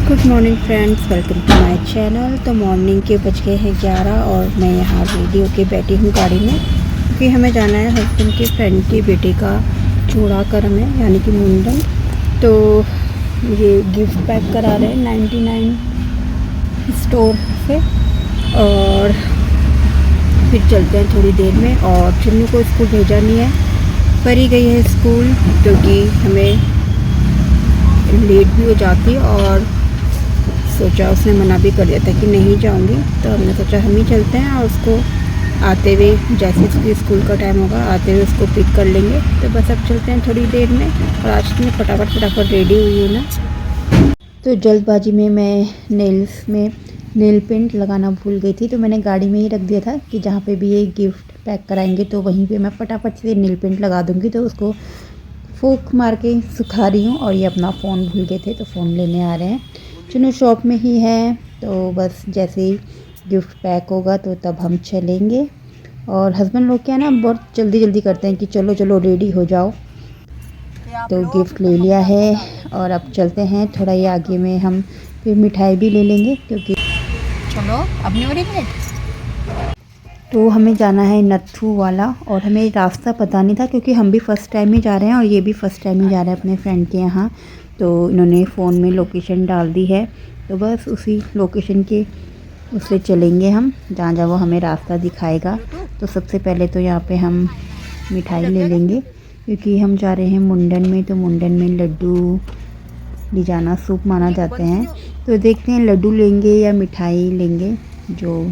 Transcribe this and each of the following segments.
Good morning friends, welcome to my channel. तो morning के बज गए हैं 11 और मैं यहाँ रेडी होके बैठी हूँ गाड़ी में, क्योंकि हमें जाना है हस्बैंड के फ्रेंड की बेटे का चूड़ा कर्म है, यानी कि मुंडन। तो ये गिफ्ट पैक करा रहे हैं 99 स्टोर से, और फिर चलते हैं थोड़ी देर में। और चुन्नू को स्कूल भेजा नहीं है, परी गई है स्कूल, क्योंकि हमें लेट भी हो जाती और सोचा, उसने मना भी कर दिया था कि नहीं जाऊंगी, तो हमने सोचा हम ही चलते हैं और उसको आते हुए, जैसे उसकी स्कूल का टाइम होगा आते हुए उसको पिक कर लेंगे। तो बस अब चलते हैं थोड़ी देर में। और आज मैं फटाफट रेडी हुई हूँ ना, तो जल्दबाजी में मैं नेल्स में नेल पेंट लगाना भूल गई थी, तो मैंने गाड़ी में ही रख दिया था कि जहाँ पे भी ये गिफ्ट पैक कराएंगे तो वहीं पे मैं फटाफट से नेल पेंट लगा दूँगी। तो उसको फूंक मार के सुखा रही हूँ। और ये अपना फ़ोन भूल गए थे तो फ़ोन लेने आ रहे हैं। चुनू शॉप में ही है, तो बस जैसे ही गिफ्ट पैक होगा तो तब हम चलेंगे। और हस्बैंड लोग क्या ना बहुत जल्दी करते हैं कि चलो चलो रेडी हो जाओ। तो गिफ्ट ले लिया है और अब चलते हैं। थोड़ा ही आगे में हम फिर मिठाई भी ले लेंगे, क्योंकि चलो अपनी वाली प्लेट। तो हमें जाना है नत्थू वाला, और हमें रास्ता पता नहीं था क्योंकि हम भी फ़र्स्ट टाइम ही जा रहे हैं और ये भी फ़र्स्ट टाइम ही जा रहा है अपने फ्रेंड के यहाँ। तो इन्होंने फ़ोन में लोकेशन डाल दी है, तो बस उसी लोकेशन के उससे चलेंगे हम, जहाँ जहाँ वो हमें रास्ता दिखाएगा। तो सबसे पहले तो यहाँ पे हम मिठाई ले लेंगे, क्योंकि हम जा रहे हैं मुंडन में, तो मुंडन में लड्डू ले जाना शुभ माना जाते हैं। तो देखते हैं लड्डू लेंगे या मिठाई लेंगे, जो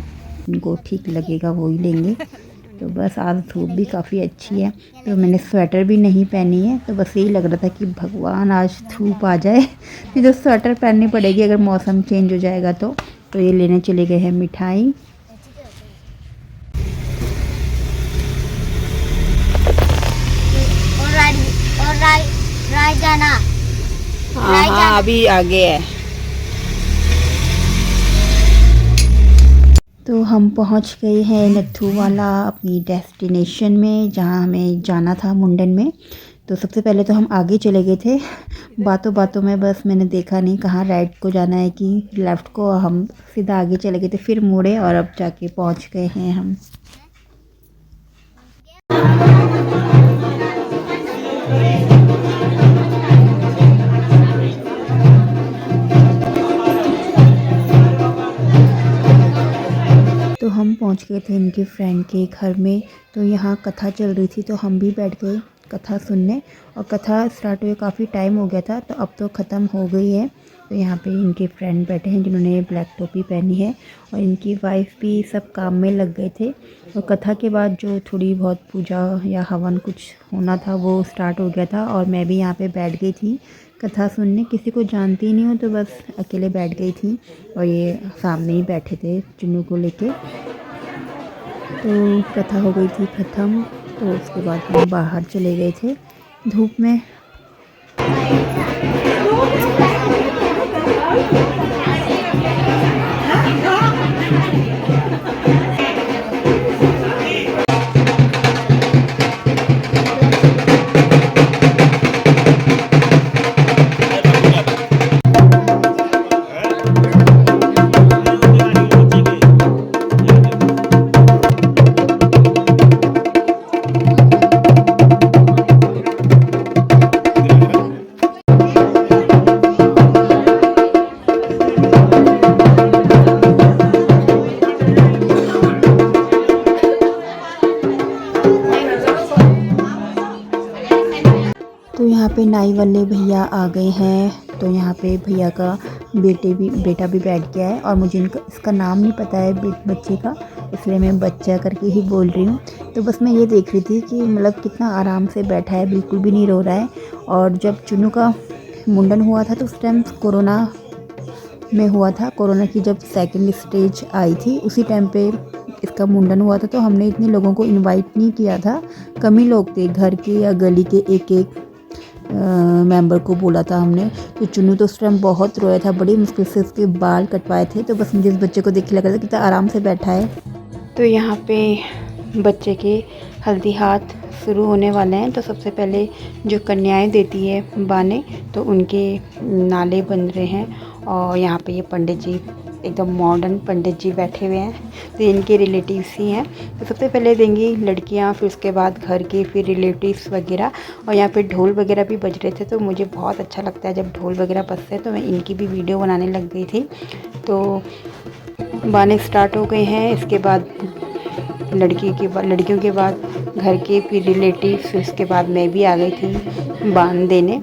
इनको ठीक लगेगा वो ही लेंगे। तो बस आज धूप भी काफ़ी अच्छी है, तो मैंने स्वेटर भी नहीं पहनी है। तो बस यही लग रहा था कि भगवान आज धूप आ जाए, नहीं तो स्वेटर पहननी पड़ेगी अगर मौसम चेंज हो जाएगा तो ये लेने चले गए हैं मिठाई। और जाना। हाँ अभी आगे है। तो हम पहुंच गए हैं नत्थू वाला अपनी डेस्टिनेशन में, जहां हमें जाना था मुंडन में। तो सबसे पहले तो हम आगे चले गए थे, बातों बातों में बस मैंने देखा नहीं कहाँ राइट को जाना है कि लेफ़्ट को, हम सीधा आगे चले गए थे, फिर मुड़े और अब जाके पहुंच गए हैं हम। तो हम पहुंच गए थे इनके फ्रेंड के घर में। तो यहाँ कथा चल रही थी, तो हम भी बैठ गए कथा सुनने। और कथा स्टार्ट हुए काफ़ी टाइम हो गया था, तो अब तो ख़त्म हो गई है। तो यहाँ पे इनके फ्रेंड बैठे हैं जिन्होंने ब्लैक टोपी पहनी है, और इनकी वाइफ भी सब काम में लग गए थे। और कथा के बाद जो थोड़ी बहुत पूजा या हवन कुछ होना था वो स्टार्ट हो गया था, और मैं भी यहाँ पे बैठ गई थी कथा सुनने। किसी को जानती नहीं हूँ, तो बस अकेले बैठ गई थी। और ये सामने ही बैठे थे चुन्नू को लेके। तो कथा हो गई थी ख़त्म, तो उसके बाद हम बाहर चले गए थे धूप में। तो यहाँ पे नाई वाले भैया आ गए हैं। तो यहाँ पे भैया का बेटा भी बैठ गया है, और मुझे इसका नाम नहीं पता है बच्चे का, इसलिए मैं बच्चा करके ही बोल रही हूँ। तो बस मैं ये देख रही थी कि मतलब कितना आराम से बैठा है, बिल्कुल भी नहीं रो रहा है। और जब चुन्नू का मुंडन हुआ था तो उस टाइम कोरोना में हुआ था, कोरोना की जब सेकेंड स्टेज आई थी उसी टाइम पे इसका मुंडन हुआ था। तो हमने इतने लोगों को इनवाइट नहीं किया था, कम ही लोग थे, घर के या गली के एक मेंबर को बोला था हमने। तो चुन्नू तो उस टाइम बहुत रोया था, बड़ी मुश्किल से उसके बाल कटवाए थे। तो बस मुझे इस बच्चे को देख के लगा था कितना आराम से बैठा है। तो यहाँ पे बच्चे के हल्दी हाथ शुरू होने वाले हैं। तो सबसे पहले जो कन्याएं देती है बाने, तो उनके नाले बन रहे हैं। और यहाँ पे ये पंडित जी एकदम मॉडर्न पंडित जी बैठे हुए हैं, तो इनके रिलेटिव्स ही हैं। तो सबसे पहले देंगी लड़कियाँ, फिर उसके बाद घर के, फिर रिलेटिव्स वगैरह। और यहाँ पे ढोल वगैरह भी बज रहे थे, तो मुझे बहुत अच्छा लगता है जब ढोल वगैरह बजते हैं, तो मैं इनकी भी वीडियो बनाने लग गई थी। तो बाने स्टार्ट हो गए हैं। इसके बाद लड़कियों के बाद घर के, फिर रिलेटिव, फिर उसके बाद मैं भी आ गई थी बान देने।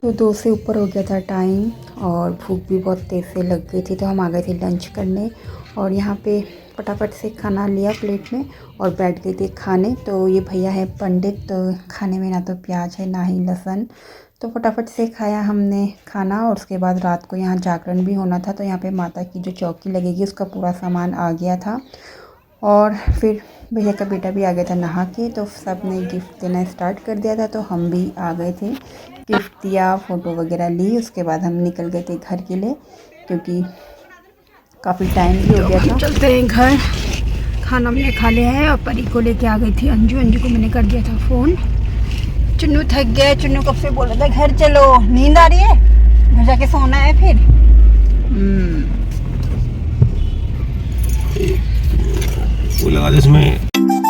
तो 2 से ऊपर हो गया था टाइम और भूख भी बहुत तेज़ से लग गई थी, तो हम आ गए थे लंच करने। और यहाँ पे फटाफट से खाना लिया प्लेट में और बैठ गए थे खाने। तो ये भैया है पंडित, तो खाने में ना तो प्याज है ना ही लहसुन, तो फटाफट से खाया हमने खाना। और उसके बाद रात को यहाँ जागरण भी होना था, तो यहाँ पे माता की जो चौकी लगेगी उसका पूरा सामान आ गया था। और फिर भैया का बेटा भी आ गया था नहा के, तो सब ने गिफ्ट देना स्टार्ट कर दिया था, तो हम भी आ गए थे, गिफ्ट दिया, फ़ोटो वगैरह ली। उसके बाद हम निकल गए थे घर के लिए, क्योंकि काफ़ी टाइम भी हो गया था। चलते हैं घर। खाना हमने खा लिया है और परी को लेके आ गई थी अंजू को मैंने कर दिया था फ़ोन। चुन्नू थक गया, चुन्नू कब से बोला था घर चलो, नींद आ रही है, घर जाके सोना है फिर। वो लगा दे इसमें।